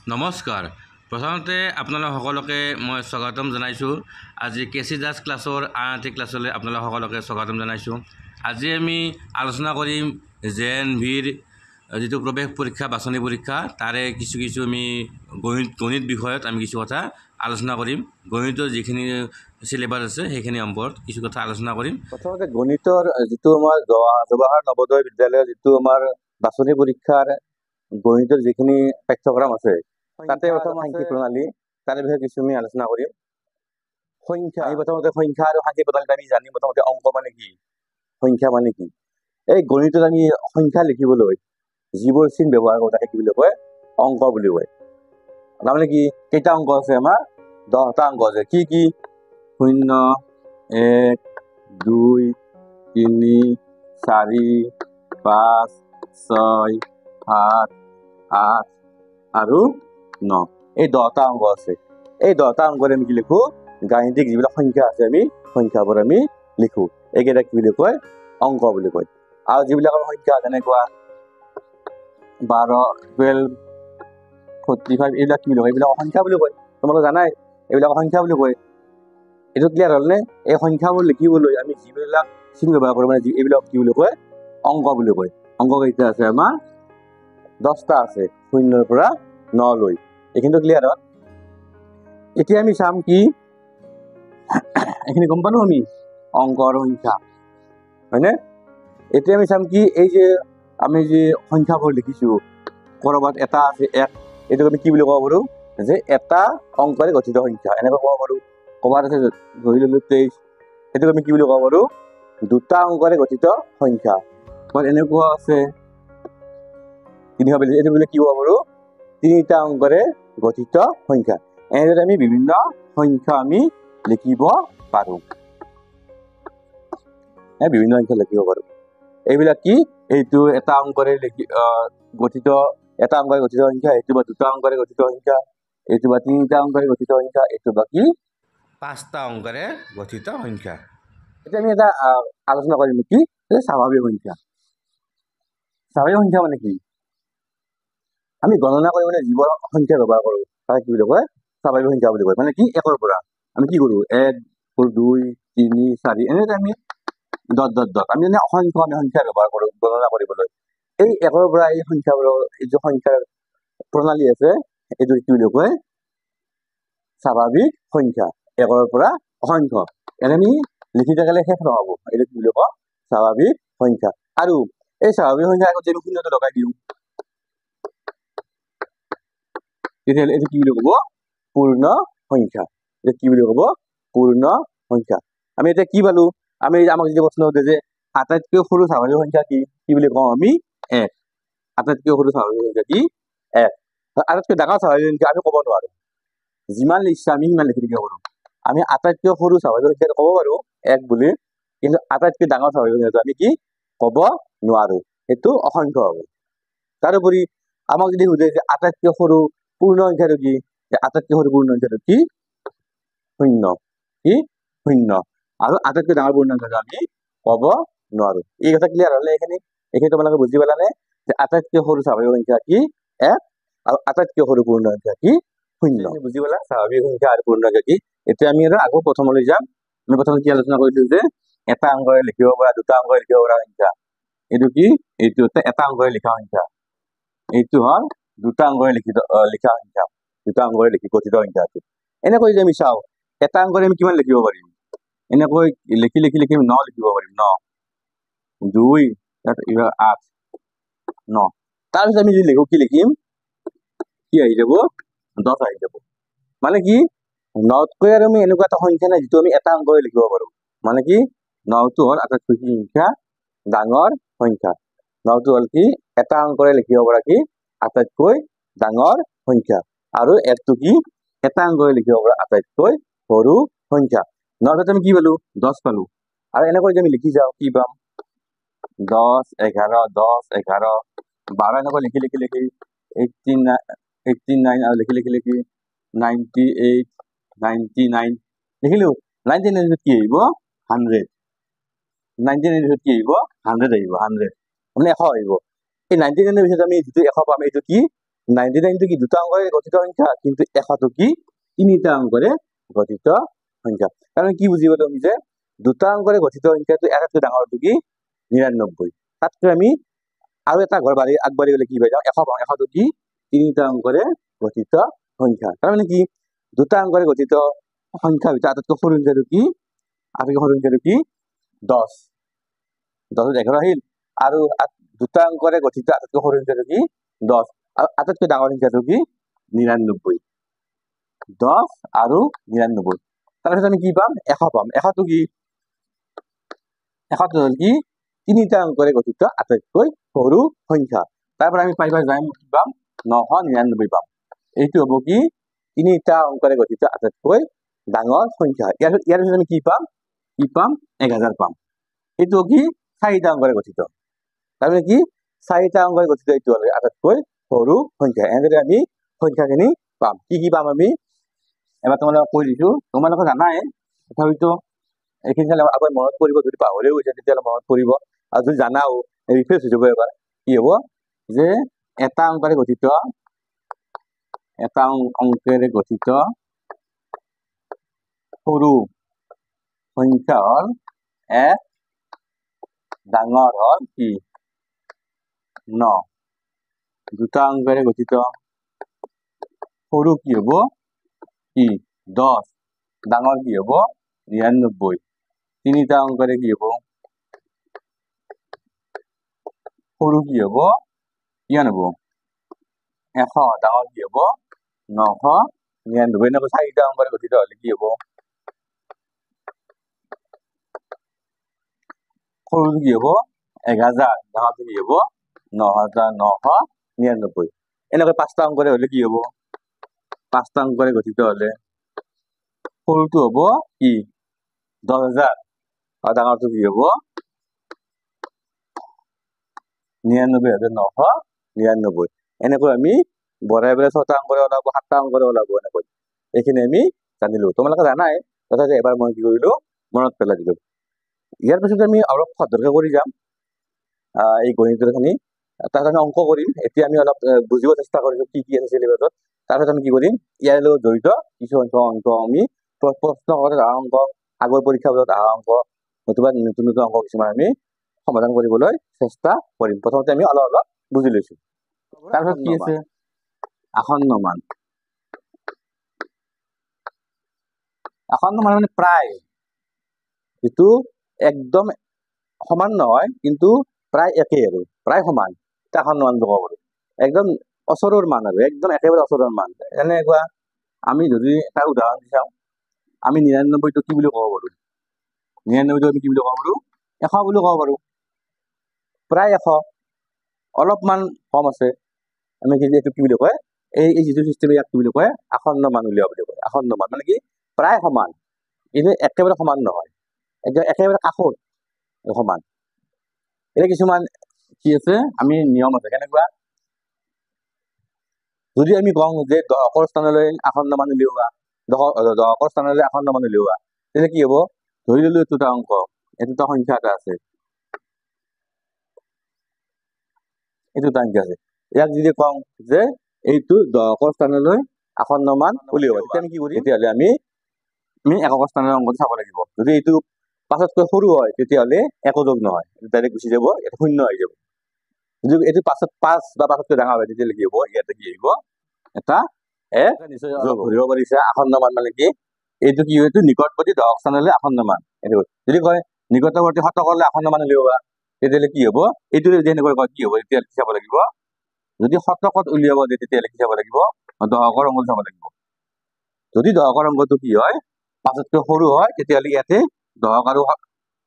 নমস্কাৰ। প্ৰথমতে আপোনালোক সকলোকে মই স্বাগতম জনাইছোঁ। আজি কেচি দাস ক্লাছৰ আন এটি ক্লাছলৈ আপোনালোক সকলোকে স্বাগতম জনাইছোঁ। আজি আমি আলোচনা কৰিম JNVৰ যিটো প্ৰৱেশ পৰীক্ষা বাছনি পৰীক্ষা তাৰে কিছু আমি গণিত বিষয়ত আমি কিছু কথা আলোচনা কৰিম। গণিতৰ যিখিনি সিলেবাছ আছে সেইখিনি সম্পৰ্কত কিছু কথা আলোচনা কৰিম। প্ৰথমতে গণিতৰ যিটো আমাৰ জৱাহৰ নৱোদয় বিদ্যালয়ৰ যিটো আমাৰ বাছনি পৰীক্ষাৰ গণিতৰ যিখিনি পাঠ্যক্ৰম আছে তাতে প্ৰথম সাংখ্যিক প্ৰণালী তাৰে বিষয়ে কিছু আমি আলোচনা কৰিম। সংখ্যা আমি প্ৰথমতে সংখ্যা আৰু সাংখ্যিক প্ৰণালীত আমি জানিম প্ৰথমতে অংক মানে কি, সংখ্যা মানে কি। এই গণিতত আমি সংখ্যা লিখিবলৈ যিবোৰ চিন ব্যৱহাৰ কৰোঁ তাকে কি বুলি কয়, অংক বুলি কয়। তাৰমানে কি, কেইটা অংক আছে আমাৰ 10টা অংক আছে। কি কি? 0 1 2 3 4 5 6 7 8 আৰু 9 এই 10টা অংক আছে। এই 10টা অংকৰে আমি কি লিখো, গাণিতিক যিবিলাক সংখ্যা আছে আমি সংখ্যাবোৰ আমি লিখো। এইকেইটা কি বুলি কয়, অংক বুলি কয়। আৰু যিবিলাকৰ সংখ্যা যেনেকুৱা 12 12 45 এইবিলাক কি বুলি কয়, এইবিলাক সংখ্যা বুলি কয়। তোমালোকে জানাই এইবিলাক সংখ্যা বুলি কয়। এইটো ক্লিয়াৰ হ'লনে? এই সংখ্যাবোৰ লিখিবলৈ আমি যিবিলাক চিন ব্যৱহাৰ কৰোঁ মানে এইবিলাক কি বুলি কয়, অংক বুলি কয়। অংক কেইটা আছে আমাৰ 10টা আছে, 0ৰ পৰা 9 লৈ। এইখিনিতো ক্লিয়াৰ হ'ল। এতিয়া আমি চাম কি, এইখিনি গম পালো আমি অংক আৰু সংখ্যা, হয়নে? এতিয়া আমি চাম কি, এই যে আমি যে সংখ্যাবোৰ লিখিছো কৰবাত এটা আছে 1, এইটোক আমি কি বুলি ক'ব পাৰো, যে এটা অংকৰে গঠিত সংখ্যা এনেকৈ ক'ব পাৰো। ক'বাত আছে ধৰি ললো 23, এইটোক আমি কি বুলি ক'ব পাৰো, 2টা অংকৰে গঠিত সংখ্যা। এনেকুৱা আছে 342, এইটো বুলি কি ক'ব পাৰো, 3টা অংকৰে গঠিত সংখ্যা। এনেদৰে আমি বিভিন্ন সংখ্যা আমি লিখিব পাৰো। বিভিন্ন সংখ্যা লিখিব পাৰো। এইবিলাক কি, এইটো এটা অংকৰে গঠিত, এটা অংকৰে গঠিত সংখ্যা, এইটো বা 2টা অংকৰে গঠিত সংখ্যা, এইটো বা 3টা অংকৰে গঠিত সংখ্যা, এইটো বা কি 5টা অংকৰে গঠিত সংখ্যা। এতিয়া আমি এটা আলোচনা কৰিম নেকি, স্বাভাৱিক সংখ্যা। স্বাভাৱিক সংখ্যা মানে কি, আমি গণনা কৰিবলৈ যিবোৰ সংখ্যা ব্যৱহাৰ কৰো তাক কি বুলি কয়, স্বাভাৱিক সংখ্যা বুলি কয়। মানে কি, 1ৰ পৰা আমি কি কৰো, 1 2 3 4 এনেদৰে আমি আমি যেনে অসংখ্য আমি সংখ্যা ব্যৱহাৰ কৰো গণনা কৰিবলৈ। এই 1ৰ পৰা এই সংখ্যাবোৰৰ এই যে সংখ্যাৰ প্ৰণালী আছে এইটো কি বুলি কয়, স্বাভাৱিক সংখ্যা। 1ৰ পৰা অসংখ্য এনে আমি লিখি থাকিলে শেষ নহব, এইটো কি বুলি কয়, স্বাভাৱিক সংখ্যা। আৰু এই স্বাভাৱিক সংখ্যা আগত যদি শূন্যটো লগাই দিওঁ তেতিয়াহ'লে এইটো কি বুলি ক'ব, পূৰ্ণ সংখ্যা। এইটো কি বুলি ক'ব, পূৰ্ণ সংখ্যা। আমি এতিয়া কি পালো, আমি আমাক যদি প্ৰশ্ন সোধে যে আটাইতকৈ সৰু স্বাভাৱিক সংখ্যা কি বুলি কওঁ আমি, 1। আটাইতকৈ সৰু স্বাভাৱিক সংখ্যা কি, 1। আটাইতকৈ ডাঙৰ স্বাভাৱিক সংখ্যা আমি ক'ব নোৱাৰো, যিমান ইচ্ছা আমি সিমান লিখি দিব পাৰো। আমি আটাইতকৈ সৰু স্বাভাৱিক সংখ্যাটো ক'ব পাৰো 1 বুলি, কিন্তু আটাইতকৈ ডাঙৰ স্বাভাৱিক সংখ্যাটো আমি কি ক'ব নোৱাৰো, সেইটো অসংখ্য হ'ব। তাৰোপৰি আমাক যদি সোধে যে আটাইতকৈ সৰু পূৰ্ণ সংখ্যাটো কি, আটাইতকৈ সৰু পূৰ্ণ সংখ্যাটো কি, 0। কি 0। আৰু আটাইতকৈ ডাঙৰ পূৰ্ণ সংখ্যাটো আমি ক'ব নোৱাৰো। এই কথা ক্লিয়াৰ হ'লে এইখিনি তোমালোকে বুজি পালানে, যে আটাইতকৈ সৰু স্বাভাৱিক সংখ্যা কি 1 আৰু আটাইতকৈ সৰু পূৰ্ণ সংখ্যা কি 0। বুজি পালা স্বাভাৱিক সংখ্যা আৰু পূৰ্ণ সংখ্যা কি। এতিয়া আমি আৰু আকৌ প্ৰথমলৈ যাম। আমি প্ৰথমে কি আলোচনা কৰিলো, যে এটা অংকৰে লিখিব পৰা 2টা অংকৰে লিখিব পৰা সংখ্যা। এইটো কি, এইটো এটা অংকৰে লিখা সংখ্যা, এইটো হ'ল 2টা অংকৰে লিখা সংখ্যা, 2টা অংকৰে গঠিত সংখ্যা। এনেকৈ যদি আমি চাওঁ এটা অংকৰে আমি কিমান লিখিব পাৰিম, এনেকৈ লিখি 9 লিখিব পাৰিম। 9 2 8 9। তাৰপিছত আমি যদি লিখো কি লিখিম, কি আহি যাব, 10 আহি যাব। মানে কি 9তকৈ আৰু আমি এনেকুৱা এটা সংখ্যা নাই যিটো আমি এটা অংকৰে লিখিব পাৰো। মানে কি 9টো হ'ল আটাইতকৈ সংখ্যা ডাঙৰ সংখ্যা। 9টো হ'ল কি এটা অংকৰে লিখিব পৰা কি আটাইতকৈ ডাঙৰ সংখ্যা। আৰু 1টো কি এটা অংকৰে লিখিব পৰা আটাইতকৈ সৰু সংখ্যা। 9ত আমি কি পালো, 10 পালো। আৰু এনেকৈ যদি আমি লিখি যাওঁ কি পাম, 10 11 10 11 12 এনেকৈ লিখি 89 আৰু লিখি 98 99 লিখিলো। 99 পিছত কি আহিব, 100। 99 পিছত কি আহিব, 100 আহিব। 100 মানে 100 আহিব। এই 99 পিছত আমি যিটো 100 পাম এইটো কি 99টো কি দুটা অংকৰে গঠিত সংখ্যা, কিন্তু 100টো কি তিনিটা অংকৰে গঠিত সংখ্যা। তাৰমানে কি বুজি পালো আমি যে দুটা অংকৰে গঠিত সংখ্যাটো এটাতকৈ ডাঙৰটো কি 99। তাতকৈ আমি আৰু এটা ঘৰ আগবাঢ়ি গ'লে কি পাই যাওঁ 100 পাওঁ। 100টো কি তিনিটা অংকৰে গঠিত সংখ্যা। তাৰমানে কি দুটা অংকৰে গঠিত সংখ্যাৰ ভিতৰত আটাইতকৈ সৰু সংখ্যাটো কি, আটাইতকৈ সৰু সংখ্যাটো কি 10। 10ত 11 আহিল, আৰু দুটা অংকৰে গঠিত আটাইতকৈ সৰু সংখ্যাটো কি 10, আৰু আটাইতকৈ ডাঙৰ সংখ্যাটো কি 99। 10 আৰু 99। তাৰপিছত আমি কি পাম 100 পাম। 100টো কি 100টো হ'ল কি তিনিটা অংকৰে গঠিত আটাইতকৈ সৰু সংখ্যা। তাৰপৰা আমি পাই যাম কি পাম 999 পাম। এইটো হ'ব কি তিনিটা অংকৰে গঠিত আটাইতকৈ ডাঙৰ সংখ্যা। ইয়াৰ পিছত আমি কি পাম 1000 পাম। এইটো কি চাৰিটা অংকৰে গঠিত। তাৰমানে কি চাৰিটা অংকৰে গঠিত এইটো হ'ল আটাইতকৈ সৰু সংখ্যা। এনেদৰে আমি সংখ্যাখিনি পাম। কি পাম আমি এবাৰ তোমালোকক কৈ দিছো, তোমালোকে জানাই, তথাপিতো এইখিনি আকৌ মনত পৰিব। যদি পাহৰিও গৈছে তেতিয়াহ'লে মনত পৰিব, আৰু যদি জানাও ৰিফ্ৰেছ হৈ যাব এবাৰ। কি হ'ব যে এটা অংকৰে গঠিত সৰু সংখ্যা হ'ল 1, ডাঙৰ হ'ল কি 9। দুটা অংকৰে গঠিত সৰু কি হ'ব কি 10, ডাঙৰ কি হ'ব 99। তিনিটা অংকৰে কি হ'ব সৰু কি হ'ব কিমান হ'ব 100, ডাঙৰ কি হ'ব 999। এনেকৈ চাৰিটা অংকৰে গঠিত হ'লে কি হ'ব সৰুটো কি হ'ব 1000, ডাঙৰটো কি হ'ব 9999। এনেকৈ পাঁচটা অংকৰে হ'লে কি হ'ব, পাঁচটা অংকৰে গঠিত হ'লে সৰুটো হ'ব কি 10000, আৰু ডাঙৰটো কি হ'ব 99999। এনেকৈ আমি বঢ়াই বঢ়াই 6টা অংকৰে ওলাব, 7টা অংকৰে ওলাব। এনেকৈ এইখিনি আমি জানিলো। তোমালোকে জানাই, তথাপি এবাৰ মই কি কৰিলো মনত পেলাই দিলো। ইয়াৰ পিছত আমি অলপ সদৰকে কৰি যাম এই গণিতৰখিনি। তাত আমি অংক কৰিম। এতিয়া আমি অলপ বুজিব চেষ্টা কৰিছো কি কি আছে চিলেবাছত। তাৰপিছত আমি কি কৰিম ইয়াৰ লগত জড়িত কিছু অংক আমি প্ৰশ্নকাকতত অহা অংক, আগৰ পৰীক্ষাবোৰত অহা অংক, নতুবা নতুন নতুন অংক কিছুমান আমি সমাধান কৰিবলৈ চেষ্টা কৰিম। প্ৰথমতে আমি অলপ অলপ বুজি লৈছো। তাৰপিছত কি আছে আসন্ন মান। আসন্ন মান মানে প্ৰায়, যিটো একদম সমান নহয় কিন্তু প্ৰায় একেই, আৰু প্ৰায় সমান আসন্ন মান ক'ব পাৰো। একদম ওচৰৰ মান, আৰু একদম একেবাৰে ওচৰৰ মান। এনেকুৱা আমি যদি এটা উদাহৰণ দি চাওঁ, আমি 99টো কি বুলি ক'ব পাৰো, 99টো আমি কি বুলি ক'ব পাৰো 100 বুলি ক'ব পাৰো। প্ৰায় 100, অলপমান কম আছে। আমি এইটো কি বুলি কয়, এই যিটো চিষ্টেম ইয়াক কি বুলি কয় আসন্ন মান উলিওৱা বুলি কয়। আসন্ন মান মানে কি প্ৰায় সমান, কিন্তু একেবাৰে সমান নহয়, একেবাৰে কাষত সমান। এতিয়া কিছুমান কি আছে আমি নিয়ম আছে। কেনেকুৱা যদি আমি কওঁ যে দশকৰ স্থানলৈ আসন্ন মান উলিওৱা, দশকৰ স্থানলৈ আসন্ন মান উলিওৱা, তেতিয়া কি হ'ব, ধৰি ললো এইটো এটা অংক, এইটো সংখ্যা এটা আছে, এইটো এটা সংখ্যা আছে। ইয়াক যদি কওঁ যে এইটো দশকৰ স্থানলৈ আসন্ন মান উলিওৱা, তেতিয়া আমি কি কৰিম, তেতিয়াহ'লে আমি একক স্থানৰ অংকটো চাব লাগিব। যদি এইটো পাঁচতকৈ সৰু হয় তেতিয়াহ'লে একো যোগ নহয়, ডাইৰেক্ট গুচি যাব, এটা শূন্য হৈ যাব। যদি এইটো 5 বা 5তকৈ ডাঙৰ হয় তেতিয়াহ'লে কি হ'ব, ইয়াতে কি আহিব এটা নিশ্চয় ধৰিব পাৰিছে। আসন্ন মান মানে কি, এইটো কি এইটো নিকটৱৰ্তী দশক স্থানলৈ আসন্ন মান। এইটো যদি কয় নিকটৱৰ্তী শতকলৈ আসন্ন মান উলিওৱা, তেতিয়াহ'লে কি হ'ব, এইটো যেনেকৈ কয় কি হ'ব, তেতিয়া কি চাব লাগিব, যদি শতকত উলিয়াব দিয়ে তেতিয়াহ'লে কি চাব লাগিব, দশকৰ অংকটো চাব লাগিব। যদি দশকৰ অংকটো কি হয় 5তকৈ সৰু হয় তেতিয়াহ'লে ইয়াতে দশক আৰু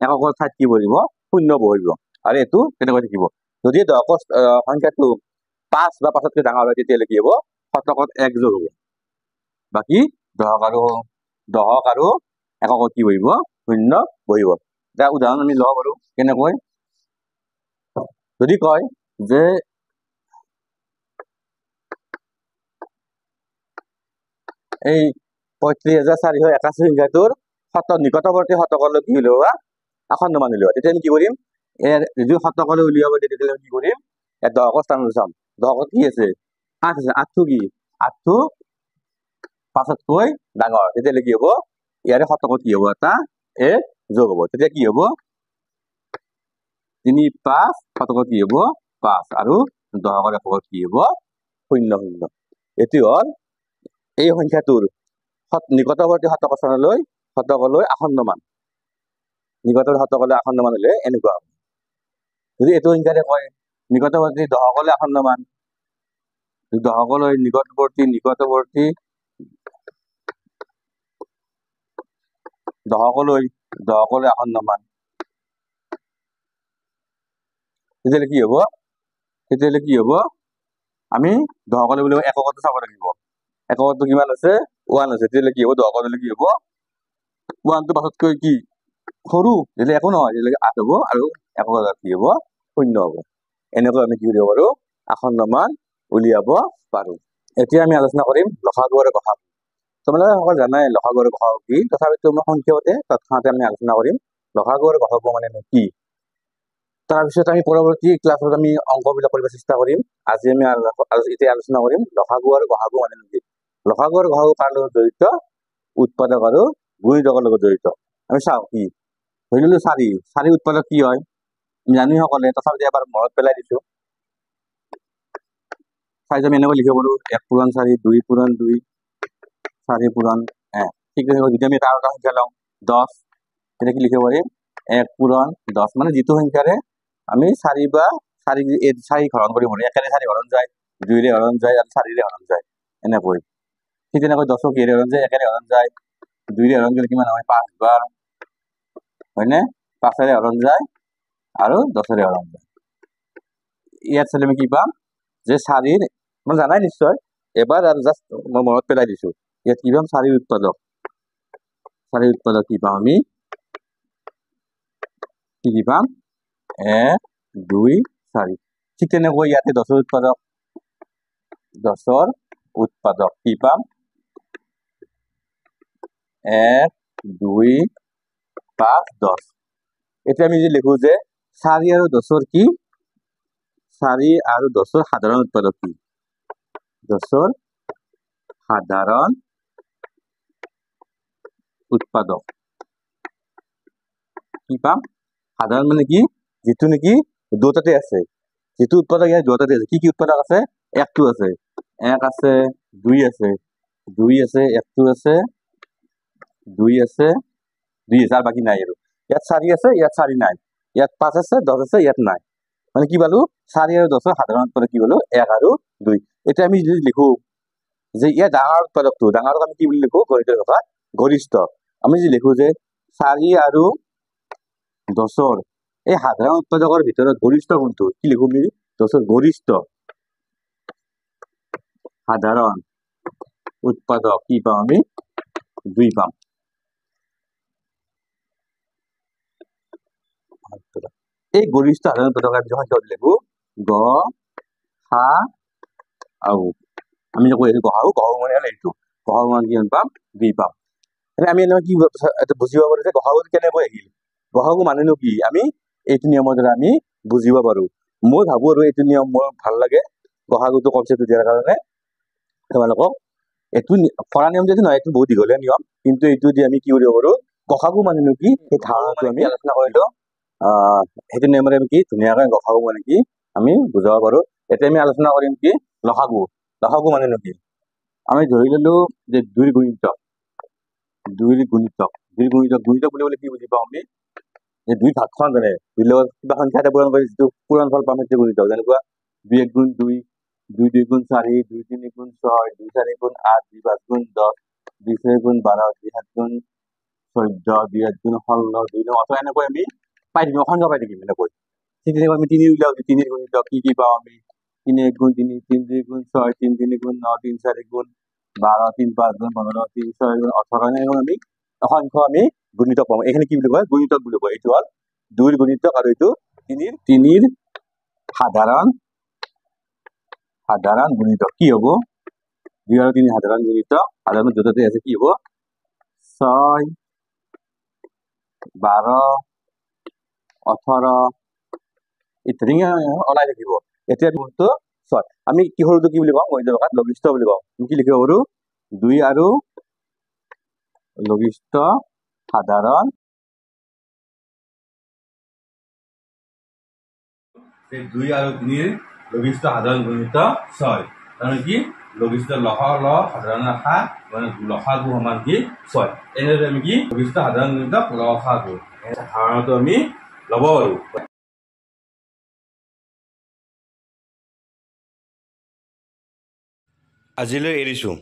এককৰ ঠাইত কি বহিব, শূন্য বহিব, আৰু এইটো তেনেকৈ থাকিব। যদি দশকৰ সংখ্যাটো 5 বা 5তকৈ ডাঙৰ হয় তেতিয়াহ'লে কি হ'ব, শতকত 1 যোগ হ'ব, বাকী দশক আৰু এককত কি বহিব, শূন্য বহিব। এটা উদাহৰণ আমি ল'ব পাৰো। কেনেকৈ, যদি কয় যে এই 35481 সংখ্যাটোৰ নিকটৱৰ্তী শতকলৈ কি উলিওৱা, আসন্ন মান উলিওৱা, তেতিয়া আমি কি কৰিম, যদি শতকলৈ উলিয়াব দিয়ে তেতিয়াহ'লে কি কৰিম, দশকৰ স্থানলৈ চাম। দশকত কি আছে 8 আছে, 8টো কি 8টো 5তকৈ ডাঙৰ, তেতিয়াহ'লে কি হ'ব ইয়াৰে শতকত কি হ'ব এটা এক যোগ হ'ব, তেতিয়া কি হ'ব 3 5 শতকত কি হ'ব 5 আৰু 10ৰ এককত কি হ'ব 0 0। এইটো হ'ল এই সংখ্যাটোৰ নিকটৱৰ্তী শতকলৈ আসন্ন মান, নিকটৱৰ্তী শতকলৈ আসন্ন মান হলে এনেকুৱা হ'ব। যদি এইটো সংখ্যাৰে কয় নিকটৱৰ্তী দশকলৈ আসন্ন মান, দশকলৈ নিকটৱৰ্তী দশকলৈ আসন্ন মান, তেতিয়াহ'লে কি হ'ব আমি দশকলৈ বুলি এককটো চাব লাগিব, এককটো কিমান আছে 1 আছে, তেতিয়াহ'লে কি হ'ব দশকলৈ কি হ'ব 1টো 5তকৈ কি সৰু, যেতিয়াহ'লে একো নহয়, তেতিয়াহ'লে 8 হ'ব আৰু এককত কি হ'ব 0 হ'ব। এনেকৈ আমি কি কৰিব পাৰো আসন্ন মান উলিয়াব পাৰো। এতিয়া আমি আলোচনা কৰিম লসাগু আৰু গসাগু। তোমালোকে সকলো জানাই লসাগু আৰু গসাগু কি, তথাপিতো মই সংক্ষেপতে তৎক্ষণাতে আমি আলোচনা কৰিম লসাগু আৰু গসাগু মানে কি। তাৰপিছত আমি পৰৱৰ্তী ক্লাছত আমি অংকবিলাক কৰিব চেষ্টা কৰিম। আজি আমি এতিয়া আলোচনা কৰিম লসাগু আৰু গসাগু মানে কি। লসাগু আৰু গসাগু কাৰ লগত জড়িত, উৎপাদক আৰু গুণিতকৰ লগত জড়িত। আমি চাওঁ কি ধৰি ললো 4 উৎপাদক কি হয় আমি জানি সকলে, তথাপিতো এবাৰ মনত পেলাই দিছো। 4 আমি এনেকৈ লিখিব পাৰো 1 পূৰণ 4 2 পূৰণ 2 4 পূৰণ 1। ঠিক তেনেকৈ যদি আমি তাৰ এটা সংখ্যা লওঁ 10, তেতিয়া কি লিখিব পাৰিম 1 পূৰণ 10, মানে যিটো সংখ্যাৰে আমি 4 বা 4 হৰণ কৰিব পাৰো, 1ৰে 4 হৰণ যায়, 2ৰে হৰণ যায় আৰু 4ৰে হৰণ যায় এনেকৈ। ঠিক তেনেকৈ 10ক কিহেৰে হৰণ যায়, 1ৰে হৰণ যায়, 2ৰে হৰণ গ'লে কিমান হয় 5 বাৰ, হয়নে, 5ৰে হৰণ যায় আৰু 10ৰে হৰণ যায়। ইয়াত চালে আমি কি পাম যে 4 মানে জানাই নিশ্চয়, এবাৰ আৰু জাষ্ট মই মনত পেলাই দিছো। ইয়াত কি পাম 4 উৎপাদক কি পাম আমি কি পাম 1 2 4। ঠিক তেনেকৈ ইয়াতে 10ৰ উৎপাদক কি পাম 1 2 5 10। এতিয়া আমি যে লিখো যে 4 আৰু 10ৰ কি, 4 আৰু 10ৰ সাধাৰণ উৎপাদক কি, 10ৰ সাধাৰণ উৎপাদক কি পাম, সাধাৰণ মানে কি যিটো নেকি দুটাতে আছে, যিটো উৎপাদক ইয়াৰ দুটাতে আছে। কি উৎপাদক আছে, 1টো আছে, 1 আছে 2 আছে, 2 আছে 1টো আছে, 2 আছে আর বাকি নাই। আৰু ইয়াত 4 আছে, ইয়াত 4 নাই, ইয়াত 5 আছে 10 আছে, ইয়াত নাই। মানে কি পালো 4 আৰু 10ৰ সাধাৰণ উৎপাদক কি পালো 1 আৰু 2। এতিয়া আমি যদি লিখো যে ইয়াৰ ডাঙৰ উৎপাদকটো, ডাঙৰক আমি কি বুলি লিখো গণিতৰ ভাষাত গৰিষ্ঠ। আমি যদি লিখো যে 4 আৰু 10ৰ এই সাধাৰণ উৎপাদকৰ ভিতৰত গৰিষ্ঠ কোনটো, কি লিখো আমি 10ৰ গৰিষ্ঠ সাধাৰণ উৎপাদক কি পাম আমি 2 পাম। এই গরিষ্ঠ সাধারণ উৎপাদক আমি যখন লিখো গ সা আউ, আমি যখন এই গহাগু মানে হল এইটো, গহাগু মান কি পাম 2 পাম। আমি এনেকৈ কি এটা বুজিব পাৰো যে গহাগু কেনেকৈ আহিল, গহাগু মানেনো কি আমি এইটো নিয়মৰ দ্বাৰা আমি বুজিব পাৰো। মই ভাবো আৰু এইটো নিয়ম মোৰ ভাল লাগে গহাগুটো কনচেপ্ট দিয়াৰ কাৰণে তোমালোকক। এইটো কৰা নিয়ম যদি নহয়, এইটো বহুত দীঘলীয়া নিয়ম, কিন্তু এইটো দি আমি কি কৰিব পাৰো গসাগু মানেনো কি সেই ধাৰণাটো আমি আলোচনা কৰিলো। সেইটো নিয়মেৰে আমি কি ধুনীয়াকৈ গসাগু মানে কি আমি বুজাব পাৰো। এতিয়া আমি আলোচনা কৰিম কি লসাগু। লসাগু মানেনো কি, আমি ধৰি ললো যে 2ৰ গুণিতক বুলিবলৈ কি বুজি পাওঁ আমি যে 2 ভাগখন জানে 2 লগত কিবা সংখ্যা এটা পূৰণ কৰি যিটো পূৰণ ফল পাম সেইটো গুণিতক। যেনেকুৱা 2 1 গুণ 2, 2 2 গুণ 4, 2 3 গুণ 6, 2 4 গুণ 8, 2 5 গুণ 10, 2 6 গুণ 12, 2 7 গুণ 14, 2 8 গুণ 16, 2 9 18 এনেকৈ আমি পাই থাকিম, অসংখ্য পাই থাকিম এনেকৈ। ঠিক তেনেকৈ আমি 3 উলিয়াও, 3ৰ গুণিতক কি পাওঁ আমি 3 1 গুণ 3, 3 2 গুণ 6, 3 3 গুণ 9, 3 4 গুণ 12, 3 5 গুণ 15, 3 6 গুণ 18 এনেকৈ আমি অসংখ্য আমি গুণিতক পাম। এইখিনি কি বুলি কয় গুণিতক বুলি কয়। এইটো হ'ল 2ৰ গুণিতক আৰু এইটো 3ৰ সাধাৰণ গুণিতক। কি হব 2 আৰু 3 সাধাৰণ গুণিতক, সাধাৰণ দুটাতে আছে কি হব 6 12 18 ইত্যাদি ওলাই থাকিব। এতিয়া বস্তু 6 আমি কিহৰটো কি বুলি কওঁ গণিত ভাষাত লঘিষ্ঠ বুলি কওঁ আমি কি লিখিব পাৰো 2 আৰু লঘিষ্ঠ সাধাৰণ 2 আৰু 3 লঘিষ্ঠ সাধাৰণ গুণিত 6 তাৰমানে কি লঘিষ্ঠ লসাগু সাধাৰণ ৰেখা মানে লসাগু সমান কি 6 এনেদৰে আমি কি লঘিষ্ঠ সাধাৰণ গুণিত লসাগু ধাৰণাটো আমি ল'ব পাৰো আজিলৈ এৰিছোঁ।